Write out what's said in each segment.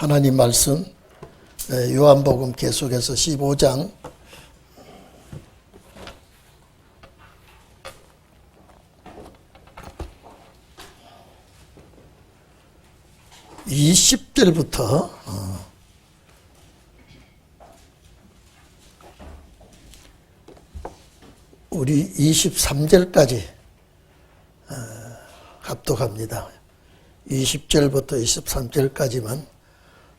하나님 말씀 요한복음 계속해서 15장 20절부터 우리 23절까지 합독합니다. 20절부터 23절까지만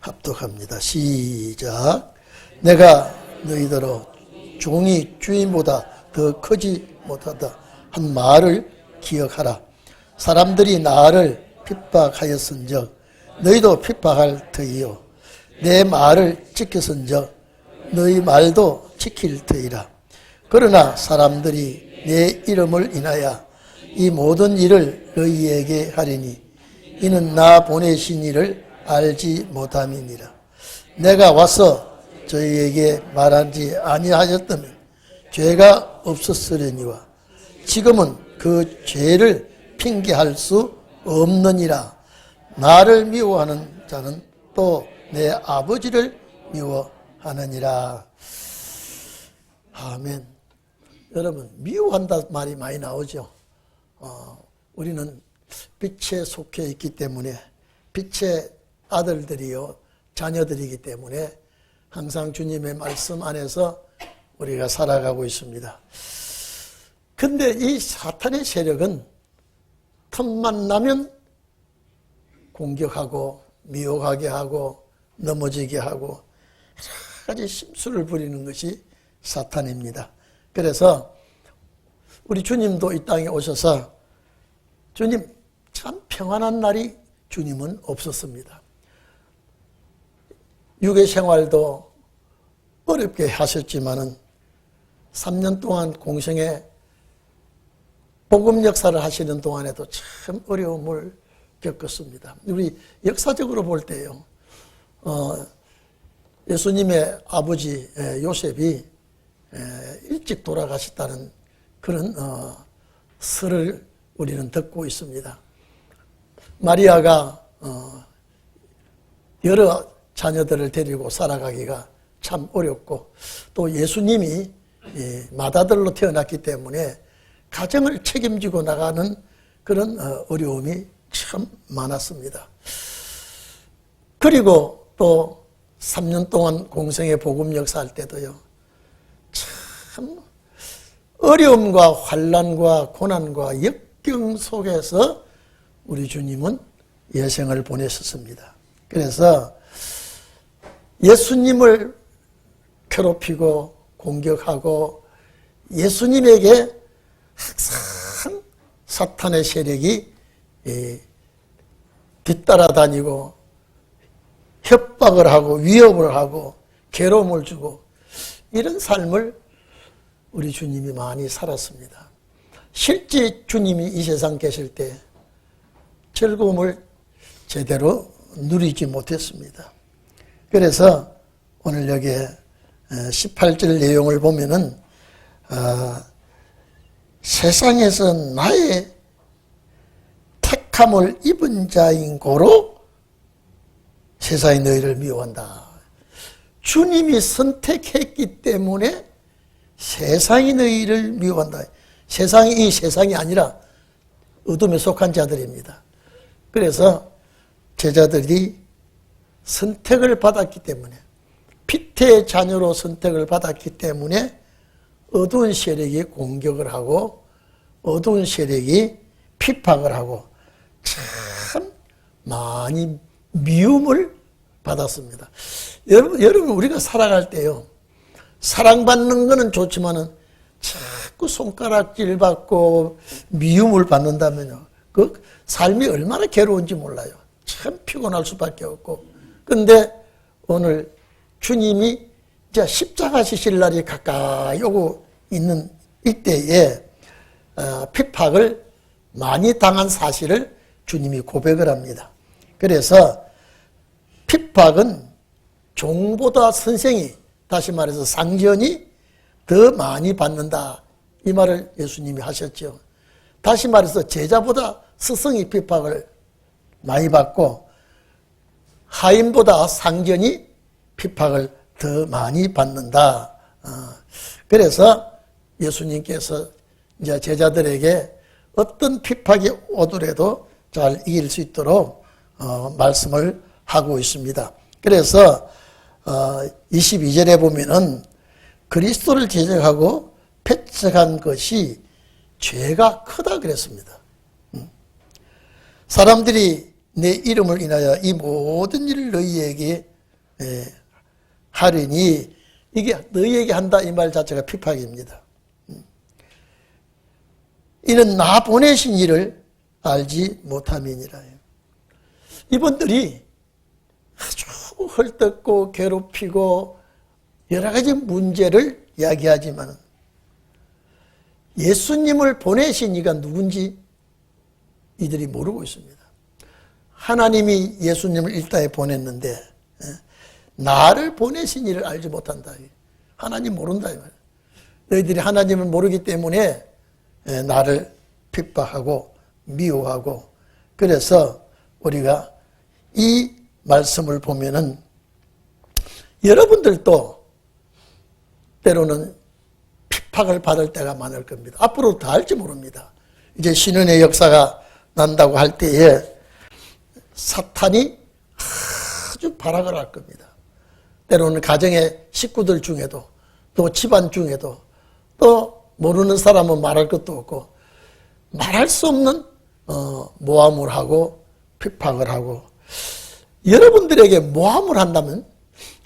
합독합니다. 시작. 내가 너희더러 종이 주인보다 더 크지 못하다 한 말을 기억하라. 사람들이 나를 핍박하였은즉 너희도 핍박할 터이요 내 말을 지켰은즉 너희 말도 지킬 터이라. 그러나 사람들이 내 이름을 인하여 이 모든 일을 너희에게 하리니 이는 나 보내신 이를 알지 못함이니라. 내가 와서 저희에게 말하지 아니하였다면 죄가 없었으려니와 지금은 그 죄를 핑계할 수 없느니라. 나를 미워하는 자는 또 내 아버지를 미워하느니라. 아멘. 여러분, 미워한다 말이 많이 나오죠. 우리는 빛에 속해 있기 때문에, 빛의 아들들이요 자녀들이기 때문에 항상 주님의 말씀 안에서 우리가 살아가고 있습니다. 근데 이 사탄의 세력은 틈만 나면 공격하고 미혹하게 하고 넘어지게 하고 여러 가지 심술을 부리는 것이 사탄입니다. 그래서 우리 주님도 이 땅에 오셔서 주님 참 평안한 날이 주님은 없었습니다. 육의 생활도 어렵게 하셨지만은 3년 동안 공생에 복음 역사를 하시는 동안에도 참 어려움을 겪었습니다. 우리 역사적으로 볼 때요, 예수님의 아버지 요셉이 일찍 돌아가셨다는 그런 설을 우리는 듣고 있습니다. 마리아가 여러 자녀들을 데리고 살아가기가 참 어렵고 또 예수님이 맏아들로 태어났기 때문에 가정을 책임지고 나가는 그런 어려움이 참 많았습니다. 그리고 또 3년 동안 공생의 복음 역사할 때도요, 참 어려움과 환난과 고난과 역경 속에서 우리 주님은 예생을 보내셨습니다. 그래서 예수님을 괴롭히고 공격하고 예수님에게 항상 사탄의 세력이 뒤따라다니고 협박을 하고 위협을 하고 괴로움을 주고 이런 삶을 우리 주님이 많이 살았습니다. 실제 주님이 이 세상 계실 때 즐거움을 제대로 누리지 못했습니다. 그래서 오늘 여기에 18절 내용을 보면은 세상에서 나의 택함을 입은 자인 고로 세상이 너희를 미워한다. 주님이 선택했기 때문에 세상이 너희를 미워한다. 세상이 이 세상이 아니라 어둠에 속한 자들입니다. 그래서 제자들이 선택을 받았기 때문에, 빛의 자녀로 선택을 받았기 때문에 어두운 세력이 공격을 하고 어두운 세력이 핍박을 하고 참 많이 미움을 받았습니다. 여러분 우리가 살아갈 때요, 사랑받는 거는 좋지만은 자꾸 손가락질 받고 미움을 받는다면요, 그 삶이 얼마나 괴로운지 몰라요. 참 피곤할 수밖에 없고. 근데 오늘 주님이 이제 십자가 지실 날이 가까이 오고 있는 이때에 핍박을 많이 당한 사실을 주님이 고백을 합니다. 그래서 핍박은 종보다 선생이, 다시 말해서 상전이 더 많이 받는다, 이 말을 예수님이 하셨죠. 다시 말해서 제자보다 스승이 핍박을 많이 받고 하인보다 상전이 핍박을 더 많이 받는다. 그래서 예수님께서 이제 제자들에게 어떤 핍박이 오더라도 잘 이길 수 있도록 말씀을 하고 있습니다. 그래서 22절에 보면은 그리스도를 제적하고 배척한 것이 죄가 크다 그랬습니다. 사람들이 내 이름을 인하여 이 모든 일을 너희에게 하리니, 이게 너희에게 한다 이 말 자체가 핍박입니다. 이는 나 보내신 이를 알지 못함이니라. 이분들이 아주 헐뜯고 괴롭히고 여러 가지 문제를 이야기하지만 예수님을 보내신 이가 누군지 이들이 모르고 있습니다. 하나님이 예수님을 이 땅에 보냈는데 나를 보내신 이를 알지 못한다. 하나님 모른다 이 말이에요. 너희들이 하나님을 모르기 때문에 나를 핍박하고 미워하고, 그래서 우리가 이 말씀을 보면은 여러분들도 때로는 핍박을 받을 때가 많을 겁니다. 앞으로 더 할지 모릅니다. 이제 신은의 역사가 난다고 할 때에 사탄이 아주 발악을 할 겁니다. 때로는 가정의 식구들 중에도, 또 집안 중에도, 또 모르는 사람은 말할 것도 없고 말할 수 없는 모함을 하고 핍박을 하고, 여러분들에게 모함을 한다면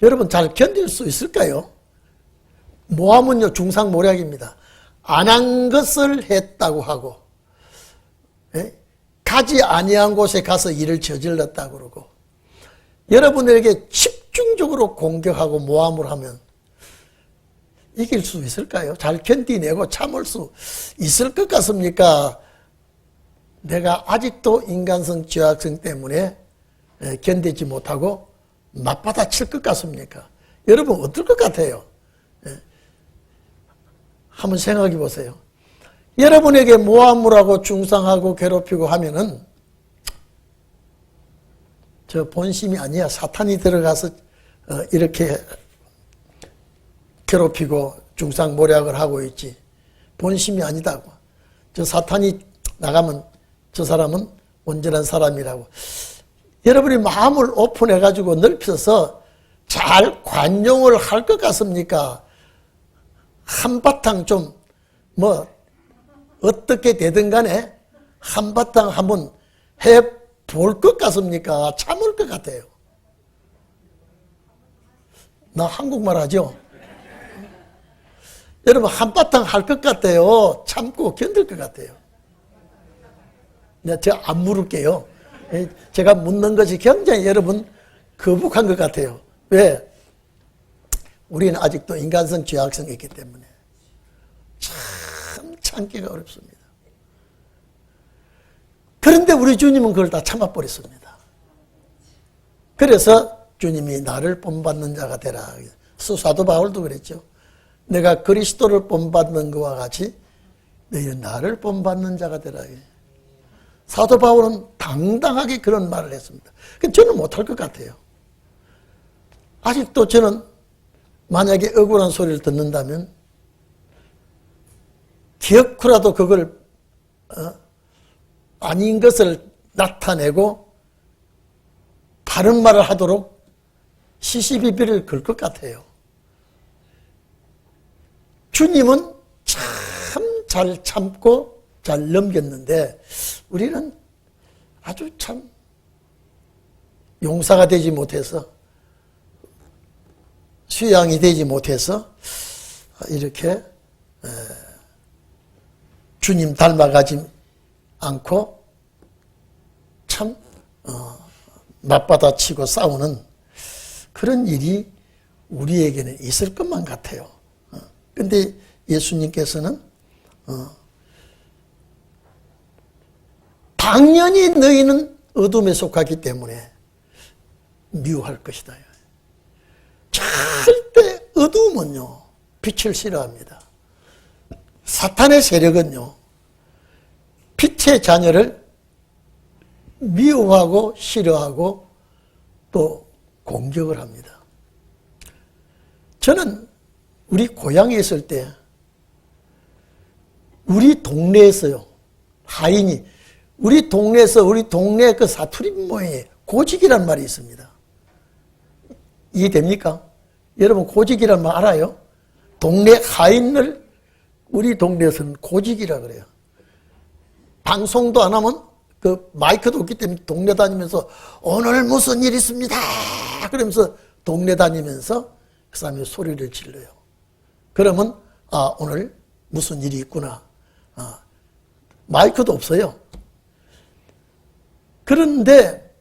여러분 잘 견딜 수 있을까요? 모함은요 중상모략입니다. 안 한 것을 했다고 하고, 가지 아니한 곳에 가서 일을 저질렀다고 그러고, 여러분에게 집중적으로 공격하고 모함을 하면 이길 수 있을까요? 잘 견디내고 참을 수 있을 것 같습니까? 내가 아직도 인간성 죄악성 때문에 견디지 못하고 맞받아칠 것 같습니까? 여러분 어떨 것 같아요? 한번 생각해 보세요. 여러분에게 모함을 하고 중상하고 괴롭히고 하면은 저 본심이 아니야. 사탄이 들어가서 이렇게 괴롭히고 중상모략을 하고 있지 본심이 아니다고. 저 사탄이 나가면 저 사람은 온전한 사람이라고. 여러분이 마음을 오픈해가지고 넓혀서 잘 관용을 할 것 같습니까? 한바탕 좀 어떻게 되든 간에 한바탕 한번 해볼 것 같습니까? 참을 것 같아요. 나 한국말 하죠? 여러분 한바탕 할 것 같아요? 참고 견딜 것 같아요? 제가 안 물을게요. 제가 묻는 것이 굉장히 여러분 거북한 것 같아요. 왜? 우리는 아직도 인간성 죄악성이 있기 때문에 참 참기가 어렵습니다. 그런데 우리 주님은 그걸 다 참아버렸습니다. 그래서 주님이 나를 본받는 자가 되라. 사도 바울도 그랬죠. 내가 그리스도를 본받는 것과 같이 너희는 나를 본받는 자가 되라. 사도 바울은 당당하게 그런 말을 했습니다. 저는 못할 것 같아요. 아직도 저는 만약에 억울한 소리를 듣는다면 기어코라도 그걸 아닌 것을 나타내고 바른 말을 하도록 시시비비를 걸 것 같아요. 주님은 참 잘 참고 잘 넘겼는데 우리는 아주 참 용사가 되지 못해서, 수양이 되지 못해서 이렇게 주님 닮아가지 않고 참 맞받아치고 싸우는 그런 일이 우리에게는 있을 것만 같아요. 근데 예수님께서는 당연히 너희는 어둠에 속하기 때문에 미워할 것이다. 절대 어둠은요 빛을 싫어합니다. 사탄의 세력은요 빛의 자녀를 미워하고 싫어하고 또 공격을 합니다. 저는 우리 고향에 있을 때 우리 동네에서요, 하인이 우리 동네에서 우리 동네 그 사투리 모양의 고직이란 말이 있습니다. 이해됩니까? 여러분 고직이란 말 알아요? 동네 하인을 우리 동네에서는 고직이라 그래요. 방송도 안 하면 그 마이크도 없기 때문에 동네 다니면서 오늘 무슨 일 있습니다 그러면서 동네 다니면서 그 사람이 소리를 질러요. 그러면 오늘 무슨 일이 있구나. 마이크도 없어요. 그런데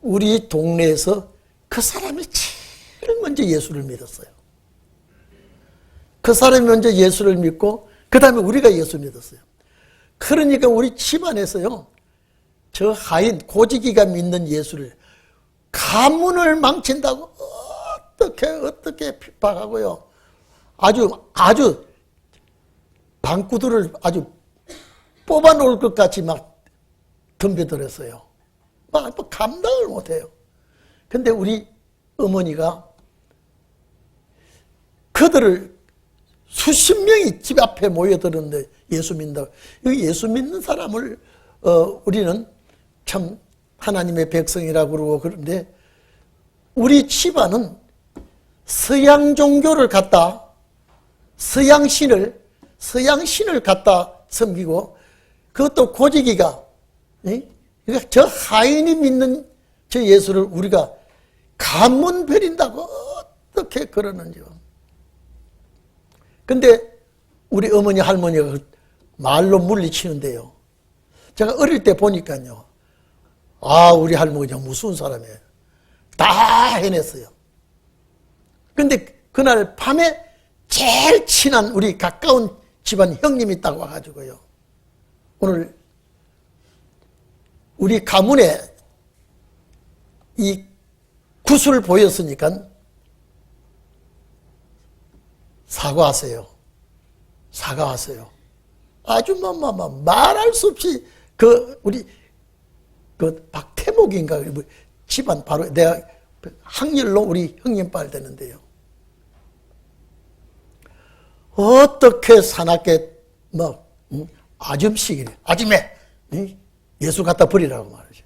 우리 동네에서 그 사람이 제일 먼저 예수를 믿었어요. 그 사람이 먼저 예수를 믿고 그 다음에 우리가 예수 믿었어요. 그러니까 우리 집안에서요, 저 하인 고지기가 믿는 예수를 가문을 망친다고 어떻게 핍박하고요. 아주 방구들을 아주 뽑아놓을 것 같이 막 덤벼들었어요. 막 감당을 못해요. 근데 우리 어머니가 그들을 수십 명이 집 앞에 모여들었는데 예수 믿는다고. 여기 예수 믿는 사람을 우리는 참 하나님의 백성이라고 그러고 그런데 우리 집안은 서양 종교를 갖다 서양신을 갖다 섬기고 그것도 고지기가 그러니까 저 하인이 믿는 저 예수를 우리가 가문 버린다고 어떻게 그러는지요. 근데 우리 어머니 할머니가 말로 물리치는데요. 제가 어릴 때 보니까요. 우리 할머니가 무서운 사람이에요. 다 해냈어요. 근데 그날 밤에 제일 친한 우리 가까운 집안 형님이 딱 와가지고요. 오늘 우리 가문에 이 구슬을 보였으니까 사과하세요. 아주 말할 수 없이 우리 박태목인가 집안 바로 내가 학렬로 우리 형님 빨 되는데요. 어떻게 사납게 아줌씨기래 아줌매 예수 갖다 버리라고 말하죠.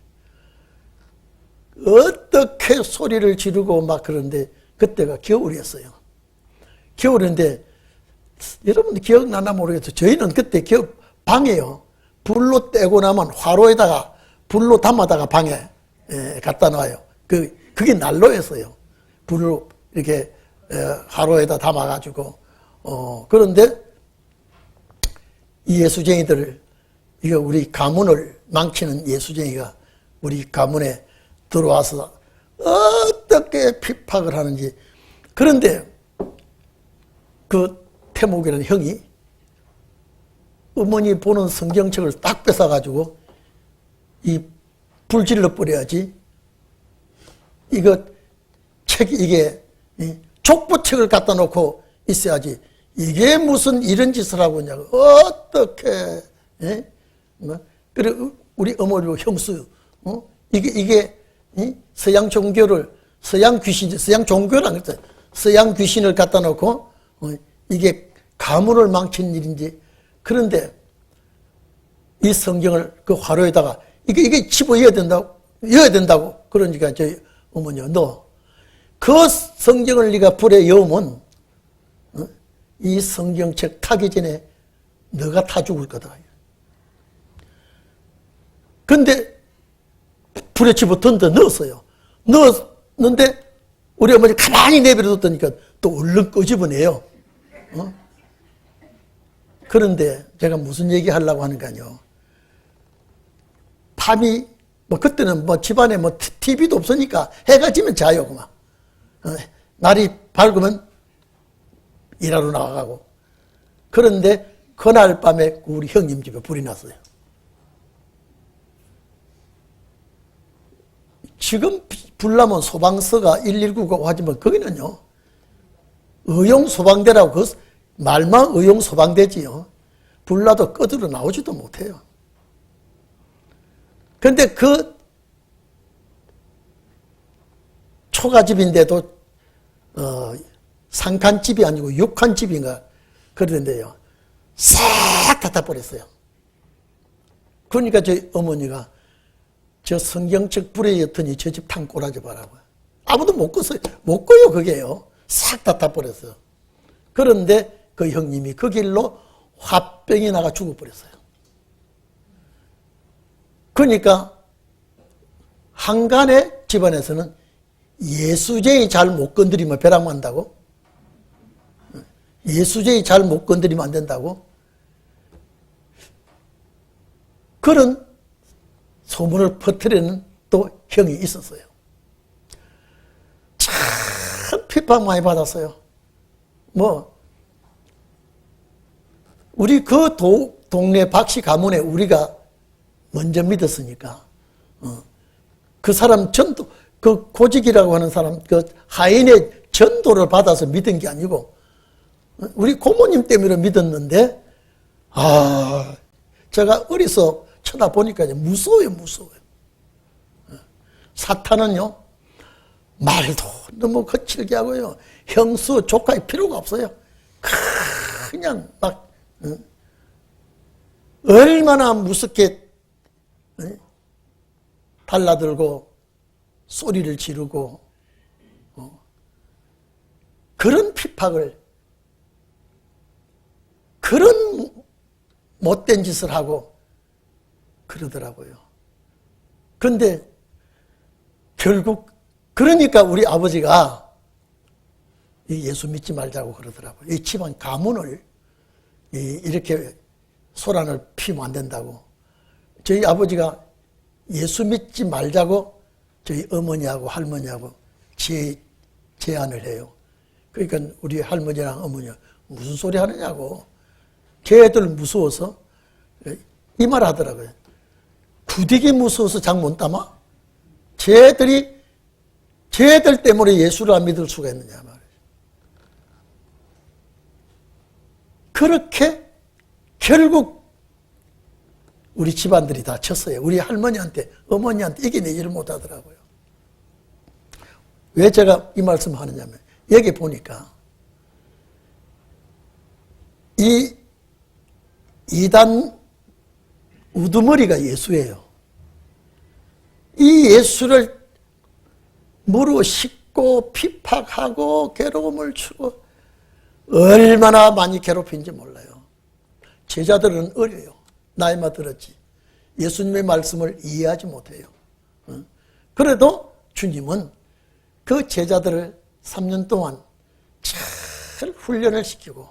어떻게 소리를 지르고 막 그런데 그때가 겨울이었어요. 겨울인데 여러분들 기억나나 모르겠어요. 저희는 그때 방에요. 불로 떼고 나면 화로에다가 불로 담아다가 방에 갖다 놔요. 그게 난로였어요. 불로 이렇게 화로에다 담아가지고 그런데 이 예수쟁이들을 이거 우리 가문을 망치는 예수쟁이가 우리 가문에 들어와서 어떻게 핍박을 하는지. 그런데 그 태목이라는 형이 어머니 보는 성경책을 딱 뺏어가지고 이 불질러 버려야지. 이게 족보책을 갖다 놓고 있어야지. 이게 무슨 이런 짓을 하고 있냐고. 어떻게, 그래, 우리 어머니 형수, 이게, 서양 종교를, 서양 종교를 안 그랬어요. 서양 귀신을 갖다 놓고, 이게 가문을 망친 일인지. 그런데 이 성경을 그 화로에다가 이게 집어넣어야 된다고. 그러니까 저희 어머니가 너 그 성경을 네가 불에 여우면 이 성경책 타기 전에 너가 타 죽을 거다. 근데 불에 집어 던져 넣었어요. 넣었는데 우리 어머니 가만히 내버려뒀다니까 또 얼른 끄집어내요. 그런데 제가 무슨 얘기 하려고 하는가요? 밤이 그때는 집안에 TV도 없으니까 해가 지면 자요. 그만. 날이 밝으면 일하러 나가고. 그런데 그날 밤에 우리 형님 집에 불이 났어요. 지금 불나면 소방서가 119가 하지만 거기는요. 의용소방대라고 그 말만 의용소방대지요. 불나도 꺼들어 나오지도 못해요. 그런데 초가집인데도 상칸집이 아니고 육칸집인가 그러던데요. 싹 닫아버렸어요. 그러니까 저희 어머니가 저 성경책 불에 였더니 저 집 탕 꼬라지 봐라고요. 아무도 못 껐어요. 못 꺼요, 그게요. 싹 닫아버렸어요. 그런데 그 형님이 그 길로 화병이 나가 죽어버렸어요. 그러니까 한간의 집안에서는 예수제이 잘 못 건드리면 벼락 만다고? 예수제이 잘 못 건드리면 안 된다고? 그런 소문을 퍼뜨리는 또 형이 있었어요. 참 핍박 많이 받았어요. 우리 그 동네 박씨 가문에 우리가 먼저 믿었으니까, 그 사람 전도, 그 고직이라고 하는 사람, 그 하인의 전도를 받아서 믿은 게 아니고, 우리 고모님 때문에 믿었는데, 제가 어려서 쳐다보니까 무서워요, 무서워요. 사탄은요, 말도 너무 거칠게 하고요, 형수, 조카의 필요가 없어요. 그냥 막, 얼마나 무섭게 달라들고 소리를 지르고 그런 핍박을, 그런 못된 짓을 하고 그러더라고요. 그런데 결국 그러니까 우리 아버지가 예수 믿지 말자고 그러더라고요. 이 집안 가문을 이렇게 소란을 피우면 안 된다고. 저희 아버지가 예수 믿지 말자고 저희 어머니하고 할머니하고 제안을 해요. 그러니까 우리 할머니랑 어머니가 무슨 소리 하느냐고. 걔들 무서워서 이 말 하더라고요. 구디기 무서워서 장 못 담아? 쟤들 때문에 예수를 안 믿을 수가 있느냐 말이에요. 그렇게 결국 우리 집안들이 다 쳤어요. 우리 할머니한테, 어머니한테 이겨내지를 못하더라고요. 왜 제가 이 말씀을 하느냐면, 여기 보니까 이 이단 우두머리가 예수예요. 이 예수를 무르 싣고 핍박하고 괴로움을 주고 얼마나 많이 괴롭힌지 몰라요. 제자들은 어려요. 나이만 들었지. 예수님의 말씀을 이해하지 못해요. 그래도 주님은 그 제자들을 3년 동안 잘 훈련을 시키고,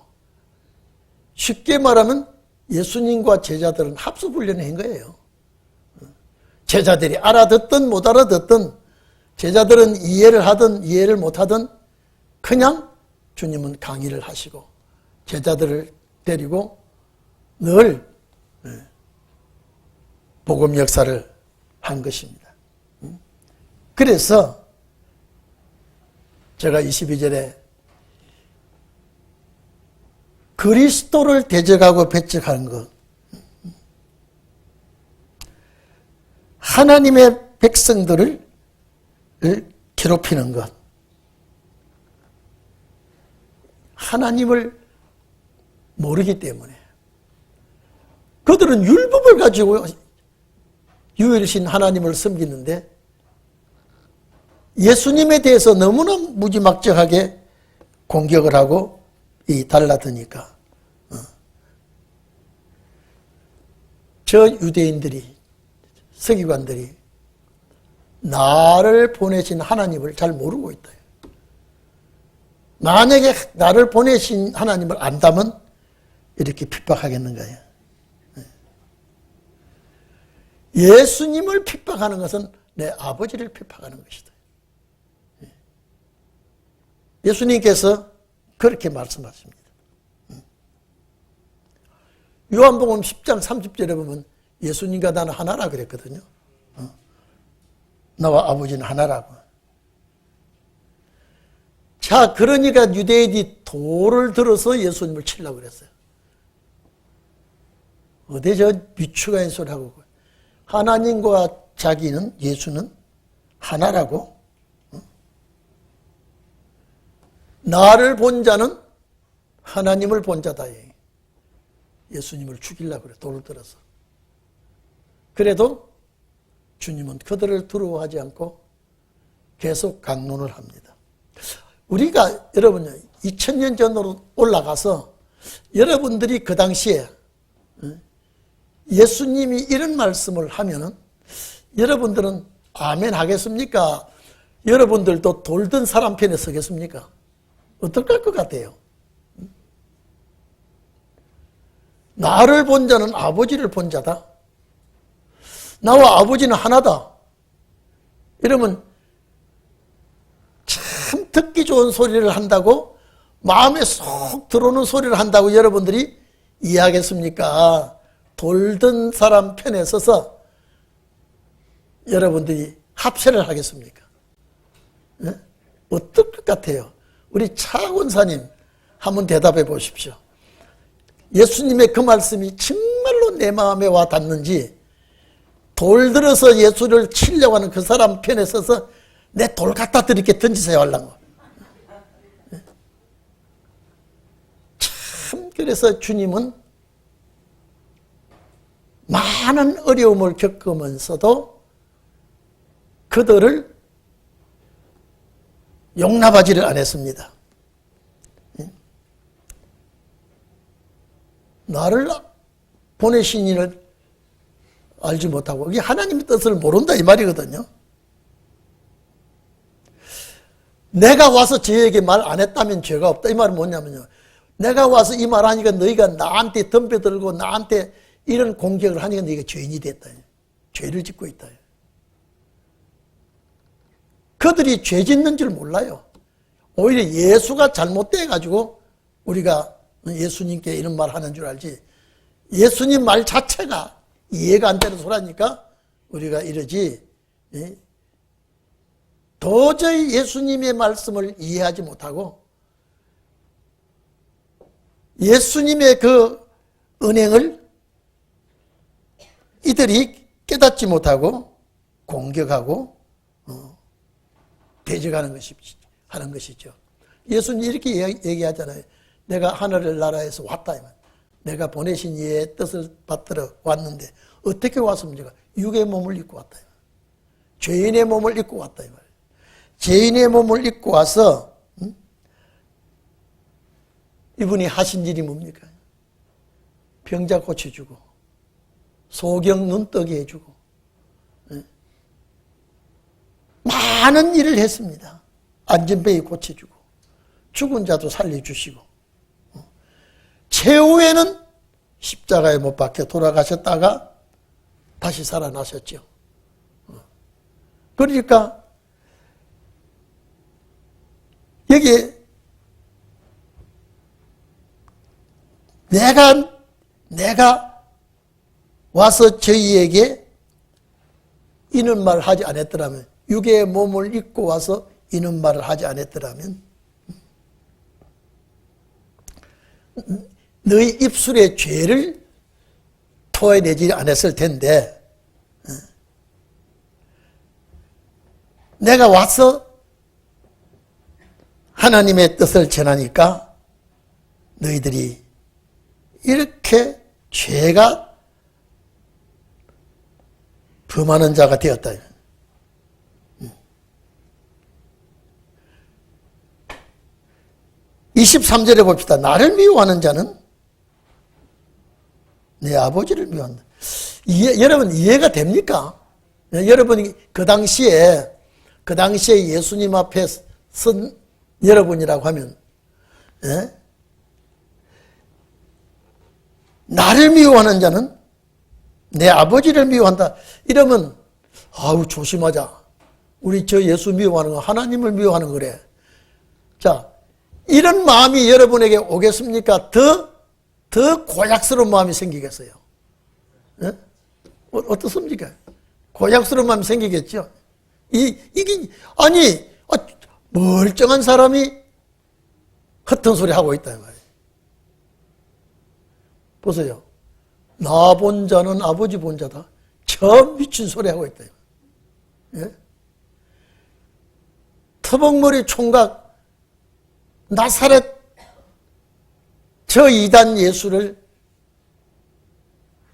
쉽게 말하면 예수님과 제자들은 합숙훈련을 한 거예요. 제자들이 알아듣든 못 알아듣든, 제자들은 이해를 하든 이해를 못하든 그냥 주님은 강의를 하시고 제자들을 데리고 늘 복음 역사를 한 것입니다. 그래서 제가 22절에 그리스도를 대적하고 배척하는 것, 하나님의 백성들을 괴롭히는 것, 하나님을 모르기 때문에 그들은 율법을 가지고 유일신 하나님을 섬기는데 예수님에 대해서 너무나 무지막지하게 공격을 하고 달라드니까 저 유대인들이, 서기관들이 나를 보내신 하나님을 잘 모르고 있다. 만약에 나를 보내신 하나님을 안다면 이렇게 핍박하겠는가요? 예수님을 핍박하는 것은 내 아버지를 핍박하는 것이다. 예수님께서 그렇게 말씀하십니다. 요한복음 10장 30절에 보면 예수님과 나는 하나라 그랬거든요. 나와 아버지는 하나라고. 자, 그러니까 유대인이 돌을 들어서 예수님을 치려고 그랬어요. 어디 저 미추가인 소리 하고, 하나님과 자기는, 예수는 하나라고? 나를 본 자는 하나님을 본 자다. 예수님을 죽이려고 그래, 돌을 들어서. 그래도 주님은 그들을 두려워하지 않고 계속 강론을 합니다. 우리가 여러분 2000년 전으로 올라가서 여러분들이 그 당시에 예수님이 이런 말씀을 하면은 여러분들은 아멘 하겠습니까? 여러분들도 돌던 사람 편에 서겠습니까? 어떨 것 같아요? 나를 본 자는 아버지를 본 자다. 나와 아버지는 하나다. 이러면 참 듣기 좋은 소리를 한다고, 마음에 쏙 들어오는 소리를 한다고 여러분들이 이해하겠습니까? 돌던 사람 편에 서서 여러분들이 합세를 하겠습니까? 네? 어떨 것 같아요? 우리 차 권사님 한번 대답해 보십시오. 예수님의 그 말씀이 정말로 내 마음에 와 닿는지, 돌 들어서 예수를 치려고 하는 그 사람 편에 서서 내 돌 갖다 드릴게 던지세요 하려고. 참 그래서 주님은 많은 어려움을 겪으면서도 그들을 용납하지를 않았습니다. 나를 보내신 이를 알지 못하고, 이게 하나님의 뜻을 모른다 이 말이거든요. 내가 와서 저에게 말 안 했다면 죄가 없다 이 말은 뭐냐면요, 내가 와서 이 말하니까 너희가 나한테 덤벼들고 나한테 이런 공격을 하니까 너희가 죄인이 됐다. 죄를 짓고 있다. 그들이 죄 짓는 줄 몰라요. 오히려 예수가 잘못돼가지고 우리가 예수님께 이런 말 하는 줄 알지, 예수님 말 자체가 이해가 안 되는 소리니까 우리가 이러지, 도저히 예수님의 말씀을 이해하지 못하고 예수님의 그 은행을 이들이 깨닫지 못하고 공격하고 대적하는 것이죠. 예수님 이렇게 얘기하잖아요. 내가 하늘 나라에서 왔다. 내가 보내신 이의 뜻을 받들어 왔는데 어떻게 왔습니까? 육의 몸을 입고 왔다. 죄인의 몸을 입고 왔다. 죄인의 몸을 입고 와서 이분이 하신 일이 뭡니까? 병자 고쳐주고 소경 눈 뜨게 해주고 많은 일을 했습니다. 안전뱅이 고쳐주고 죽은 자도 살려주시고, 최후에는 십자가에 못 박혀 돌아가셨다가 다시 살아나셨죠. 그러니까 여기에 내가 와서 저희에게 이런 말을 하지 않았더라면, 육의 몸을 입고 와서 이런 말을 하지 않았더라면 너희 입술에 죄를 토해내지 않았을 텐데, 내가 와서 하나님의 뜻을 전하니까 너희들이 이렇게 죄가 범하는 자가 되었다. 23절에 봅시다. 나를 미워하는 자는 내 아버지를 미워한다. 여러분 이해가 됩니까? 여러분이 그 당시에 예수님 앞에 선 여러분이라고 하면, 나를 미워하는 자는 내 아버지를 미워한다. 이러면 아우 조심하자. 우리 저 예수 미워하는 거 하나님을 미워하는 거래. 자, 이런 마음이 여러분에게 오겠습니까? 더 고약스러운 마음이 생기겠어요. 어떻습니까? 고약스러운 마음이 생기겠죠? 이게, 아니, 멀쩡한 사람이 헛된 소리 하고 있다, 이 말이에요. 보세요. 나 본 자는 아버지 본 자다. 저 미친 소리 하고 있다. 예? 터벅머리 총각 나사렛 저 이단 예수를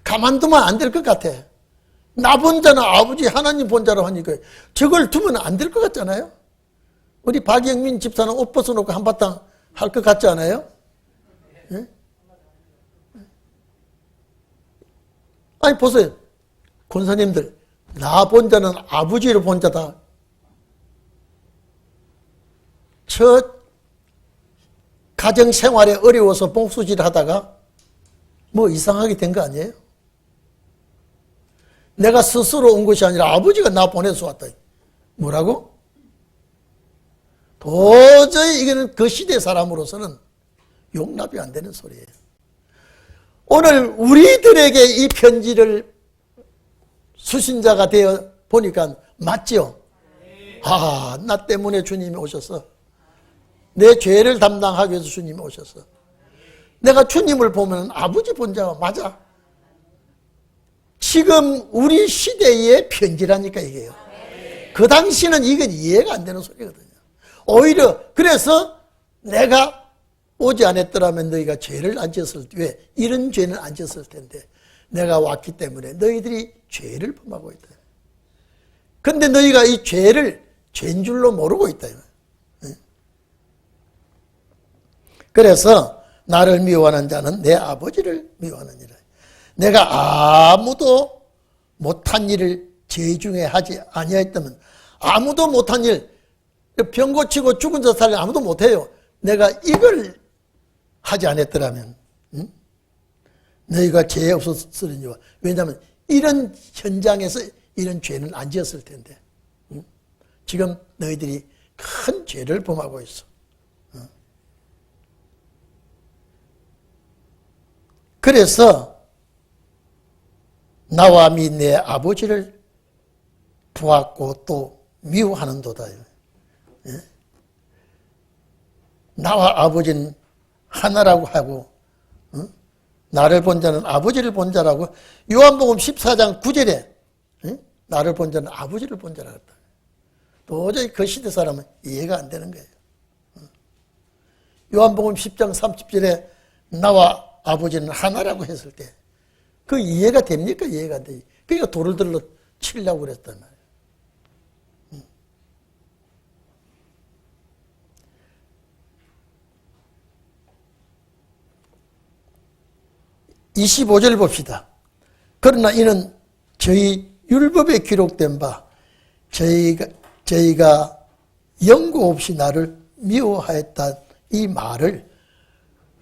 가만두면 안 될 것 같아. 나 본자는 아버지 하나님 본자라고 하니까 저걸 두면 안 될 것 같잖아요. 우리 박영민 집사는 옷 벗어놓고 한바탕 할 것 같지 않아요? 예? 아니 보세요. 권사님들, 나 본자는 아버지를 본자다. 저 가정생활에 어려워서 봉수질 하다가 뭐 이상하게 된 거 아니에요? 내가 스스로 온 것이 아니라 아버지가 나 보내서 왔다. 뭐라고? 도저히 이거는 그 시대 사람으로서는 용납이 안 되는 소리예요. 오늘 우리들에게 이 편지를 수신자가 되어 보니까 맞죠? 아, 나 때문에 주님이 오셔서 내 죄를 담당하기 위해서 주님이 오셔서 내가 주님을 보면 아버지 본자가 맞아. 지금 우리 시대의 편지라니까 이게요. 그 당시는 이건 이해가 안 되는 소리거든요. 오히려 그래서 내가 오지 않았더라면 너희가 죄를 안 지었을 때, 왜? 이런 죄는 안 지었을 텐데 내가 왔기 때문에 너희들이 죄를 범하고 있다. 근데 너희가 이 죄를 죄인 줄로 모르고 있다. 그래서 나를 미워하는 자는 내 아버지를 미워하느니라. 내가 아무도 못한 일을 죄 중에 하지 아니하였다면, 아무도 못한 일, 병 고치고 죽은 자 살려 아무도 못해요. 내가 이걸 하지 않았더라면 너희가 죄 없었으리니와. 왜냐하면 이런 현장에서 이런 죄는 안 지었을 텐데 지금 너희들이 큰 죄를 범하고 있어. 그래서 나와 미 내 아버지를 보았고 또 미워하는도다. 나와 아버지는 하나라고 하고 나를 본 자는 아버지를 본 자라고. 요한복음 14장 9절에 나를 본 자는 아버지를 본 자라고 했다. 도저히 그 시대 사람은 이해가 안 되는 거예요. 요한복음 10장 30절에 나와 아버지는 하나라고 했을 때 그 이해가 됩니까? 이해가 안 되지. 그러니까 돌을 들러 치려고 그랬단 말이에요. 25절 봅시다. 그러나 이는 저희 율법에 기록된 바 저희가 연고 없이 나를 미워하였다 이 말을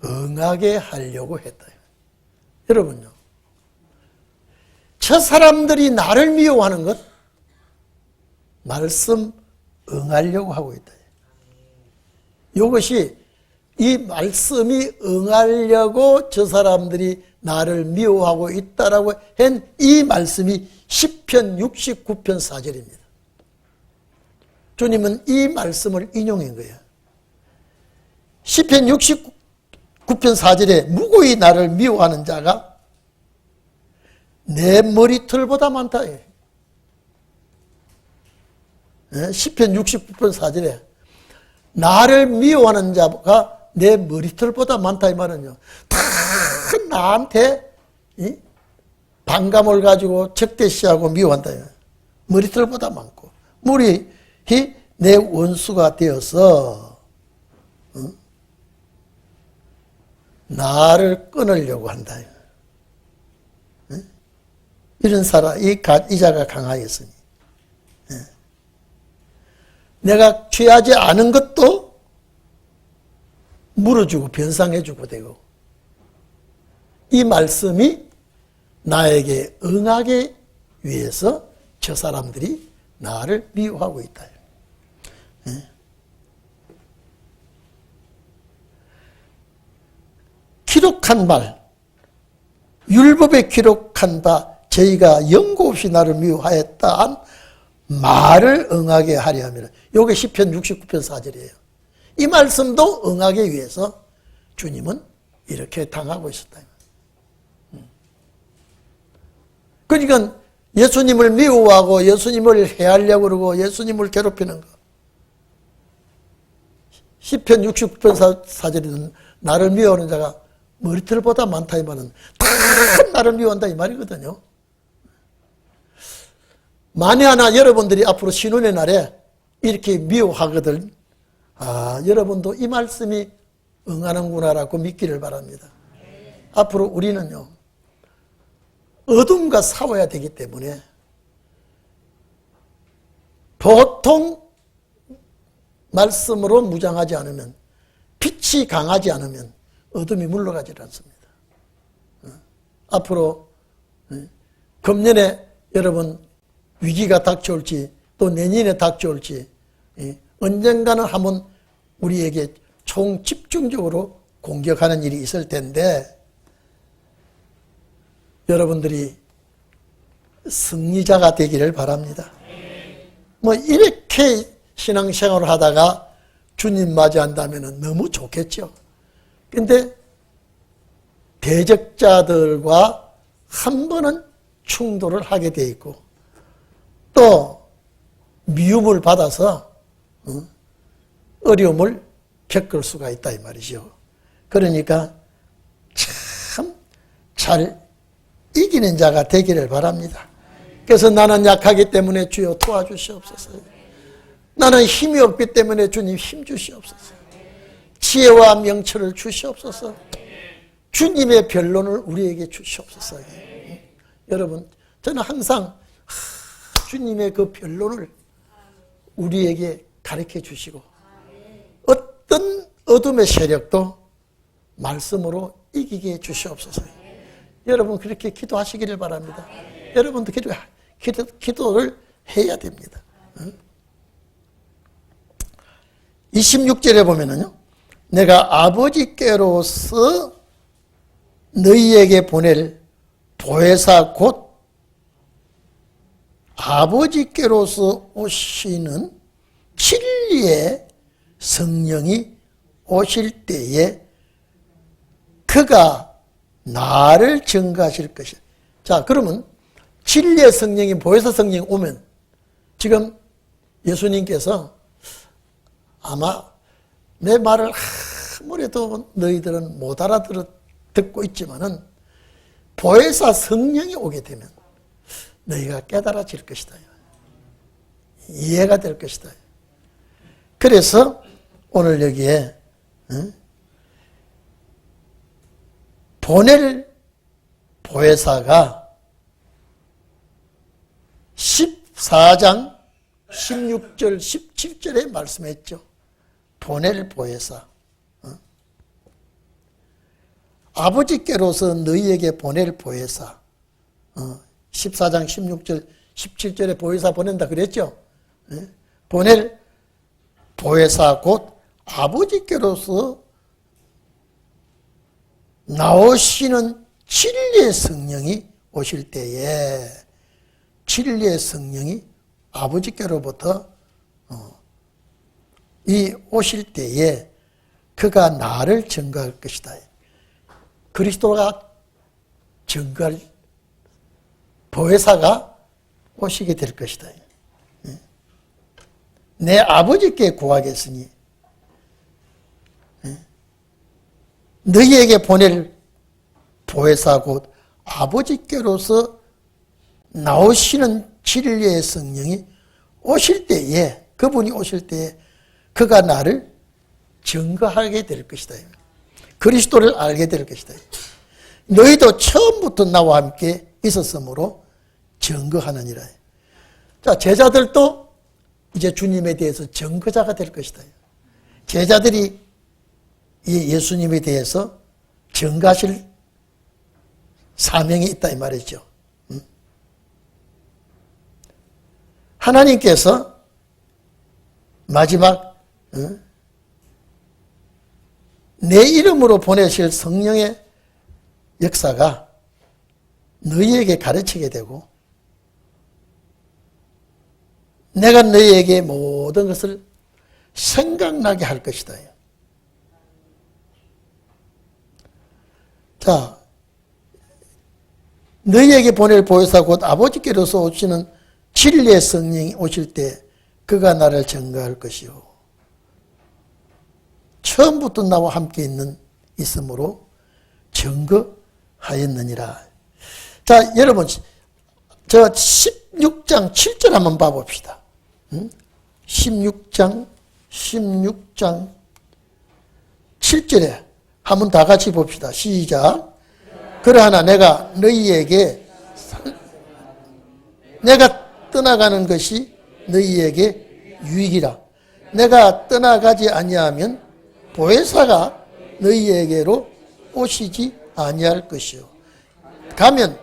응하게 하려고 했다. 여러분요, 저 사람들이 나를 미워하는 것 말씀 응하려고 하고 있다. 이것이 이 말씀이 응하려고 저 사람들이 나를 미워하고 있다라고 한 이 말씀이 시편 69편 4절입니다. 주님은 이 말씀을 인용한 거예요. 시편 69편 4절에 무고히 나를 미워하는 자가 내 머리털보다 많다. 시편 69편 4절에 나를 미워하는 자가 내 머리털보다 많다 이 말은요, 다 나한테 반감을 가지고 적대시하고 미워한다. 머리털보다 많고 무리히 내 원수가 되어서 나를 끊으려고 한다. 이런 사람, 이 자가 강하였으니 내가 취하지 않은 것도 물어주고 변상해주고 되고, 이 말씀이 나에게 응하기 위해서 저 사람들이 나를 미워하고 있다. 기록한 말, 율법에 기록한 바 저희가 연고 없이 나를 미워하였다 한 말을 응하게 하려 함이라. 이게 시편 69편 4절이에요. 이 말씀도 응하기 위해서 주님은 이렇게 당하고 있었다. 그러니까 예수님을 미워하고 예수님을 해하려고 그러고 예수님을 괴롭히는 거, 시편 69편 사절에는 나를 미워하는 자가 머리털보다 많다 이 말은 다 나를 미워한다 이 말이거든요. 만에 하나 여러분들이 앞으로 신혼의 날에 이렇게 미워하거든, 여러분도 이 말씀이 응하는구나라고 믿기를 바랍니다. 앞으로 우리는요, 어둠과 싸워야 되기 때문에 보통 말씀으로 무장하지 않으면, 빛이 강하지 않으면 어둠이 물러가지 않습니다. 앞으로 금년에 여러분 위기가 닥쳐올지 또 내년에 닥쳐올지 언젠가는 한번 우리에게 총집중적으로 공격하는 일이 있을 텐데, 여러분들이 승리자가 되기를 바랍니다. 뭐 이렇게 신앙생활을 하다가 주님 맞이한다면 너무 좋겠죠. 근데 대적자들과 한 번은 충돌을 하게 돼 있고 또 미움을 받아서 어려움을 겪을 수가 있다 이 말이죠. 그러니까 참 잘 이기는 자가 되기를 바랍니다. 그래서 나는 약하기 때문에 주여 도와주시옵소서. 나는 힘이 없기 때문에 주님 힘 주시옵소서. 지혜와 명철을 주시옵소서. 주님의 변론을 우리에게 주시옵소서. 여러분, 저는 항상 주님의 그 변론을 우리에게 가르쳐 주시고 어떤 어둠의 세력도 말씀으로 이기게 주시옵소서. 여러분 그렇게 기도하시기를 바랍니다. 여러분도 기도를 해야 됩니다. 26절에 보면은요, 내가 아버지께로서 너희에게 보낼 보혜사 곧 아버지께로서 오시는 진리의 성령이 오실 때에 그가 나를 증거하실 것이야. 자, 그러면 진리의 성령이 보혜사 성령이 오면 지금 예수님께서 아마 내 말을 아무래도 너희들은 못 알아듣고 있지만은 보혜사 성령이 오게 되면 너희가 깨달아질 것이다. 이해가 될 것이다. 그래서 오늘 여기에 보낼 보혜사가 14장 16절 17절에 말씀했죠. 보낼 보혜사. 아버지께로서 너희에게 보낼 보혜사. 14장 16절 17절에 보혜사 보낸다 그랬죠. 보낼 보혜사 곧 아버지께로서 나오시는 진리의 성령이 오실 때에, 진리의 성령이 아버지께로부터 이 오실 때에 그가 나를 증거할 것이다. 그리스도가 증거할 보혜사가 오시게 될 것이다. 내 아버지께 구하겠으니 너희에게 보낼 보혜사 곧 아버지께로서 나오시는 진리의 성령이 오실 때에, 그분이 오실 때에 그가 나를 증거하게 될 것이다. 그리스도를 알게 될 것이다. 너희도 처음부터 나와 함께 있었으므로 증거하느니라. 자, 제자들도 이제 주님에 대해서 증거자가 될 것이다. 제자들이 이 예수님에 대해서 증거하실 사명이 있다 이 말이죠. 하나님께서 마지막 내 이름으로 보내실 성령의 역사가 너희에게 가르치게 되고 내가 너희에게 모든 것을 생각나게 할 것이다. 자, 너희에게 보낼 보혜사 곧 아버지께로서 오시는 진리의 성령이 오실 때 그가 나를 증거할 것이요. 처음부터 나와 함께 있으므로 증거하였느니라. 자, 여러분, 저 16장 7절 한번 봐봅시다. 16장 7절에 한번 다 같이 봅시다. 시작. 그러하나 내가 너희에게 내가 떠나가는 것이 너희에게 유익이라. 내가 떠나가지 아니하면 보혜사가 너희에게로 오시지 아니할 것이요. 가면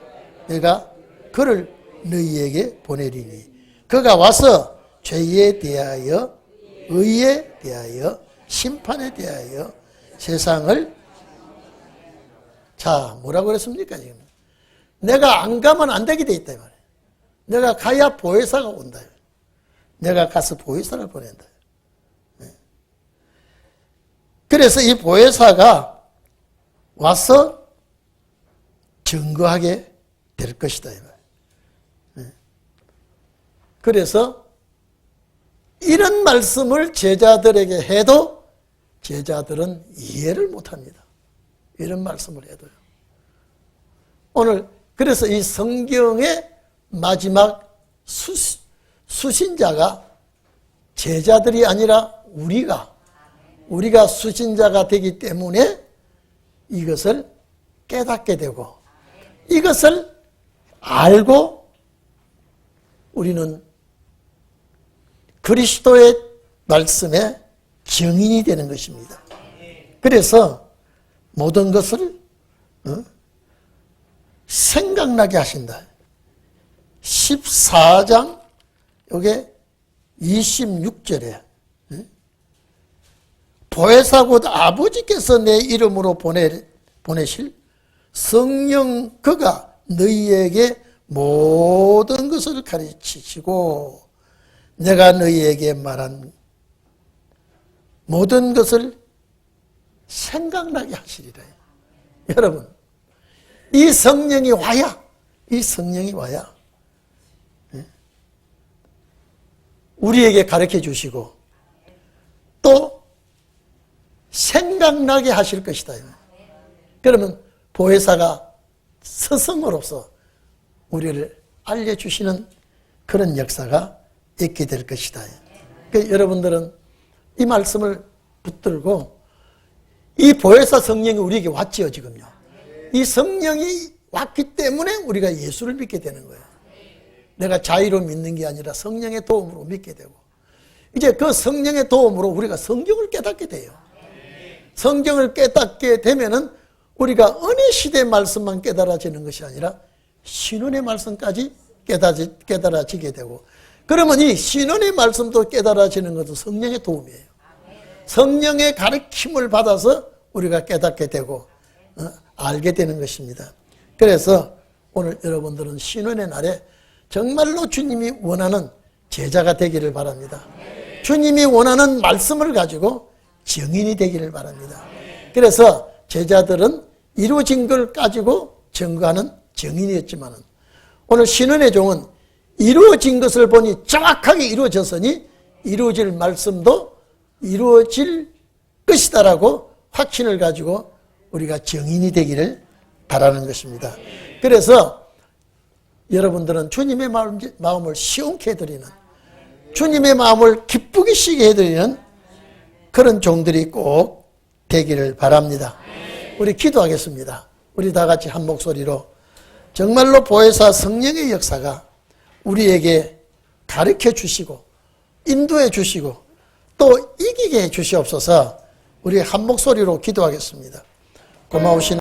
내가 그를 너희에게 보내리니 그가 와서 죄에 대하여 의에 대하여 심판에 대하여 세상을 자 뭐라고 그랬습니까 지금? 내가 안 가면 안 되게 돼 있다 이 말이에요. 내가 가야 보혜사가 온다. 내가 가서 보혜사를 보낸다. 그래서 이 보혜사가 와서 증거하게 될 것이다. 그래서 이런 말씀을 제자들에게 해도 제자들은 이해를 못합니다. 이런 말씀을 해도요. 오늘 그래서 이 성경의 마지막 수신자가 제자들이 아니라 우리가 수신자가 되기 때문에 이것을 깨닫게 되고 이것을 알고 우리는 그리스도의 말씀에 증인이 되는 것입니다. 그래서 모든 것을 생각나게 하신다. 14장 요게 26절에 보혜사 곧 아버지께서 내 이름으로 보내실 성령 그가 너희에게 모든 것을 가르치시고 내가 너희에게 말한 모든 것을 생각나게 하시리라. 여러분 이 성령이 와야 우리에게 가르쳐 주시고 또 생각나게 하실 것이다. 그러면 보혜사가 스승으로서 우리를 알려주시는 그런 역사가 있게 될 것이다. 그러니까 여러분들은 이 말씀을 붙들고 이 보혜사 성령이 우리에게 왔지요 지금요. 이 성령이 왔기 때문에 우리가 예수를 믿게 되는 거예요. 내가 자의로 믿는 게 아니라 성령의 도움으로 믿게 되고 이제 그 성령의 도움으로 우리가 성경을 깨닫게 돼요. 성경을 깨닫게 되면은 우리가 은혜 시대의 말씀만 깨달아지는 것이 아니라 신원의 말씀까지 깨달아지게 되고 그러면 이 신원의 말씀도 깨달아지는 것도 성령의 도움이에요. 성령의 가르침을 받아서 우리가 깨닫게 되고 알게 되는 것입니다. 그래서 오늘 여러분들은 신원의 날에 정말로 주님이 원하는 제자가 되기를 바랍니다. 주님이 원하는 말씀을 가지고 증인이 되기를 바랍니다. 그래서 제자들은 이루어진 걸 가지고 증거하는 증인이었지만 오늘 신원의 종은 이루어진 것을 보니 정확하게 이루어졌으니 이루어질 말씀도 이루어질 것이다라고 확신을 가지고 우리가 증인이 되기를 바라는 것입니다. 그래서 여러분들은 주님의 마음을 시원케 해드리는 주님의 마음을 기쁘게 시게 해드리는 그런 종들이 꼭 되기를 바랍니다. 우리 기도하겠습니다. 우리 다 같이 한 목소리로 정말로 보혜사 성령의 역사가 우리에게 가르쳐 주시고 인도해 주시고 또 이기게 해 주시옵소서. 우리 한 목소리로 기도하겠습니다. 고마우신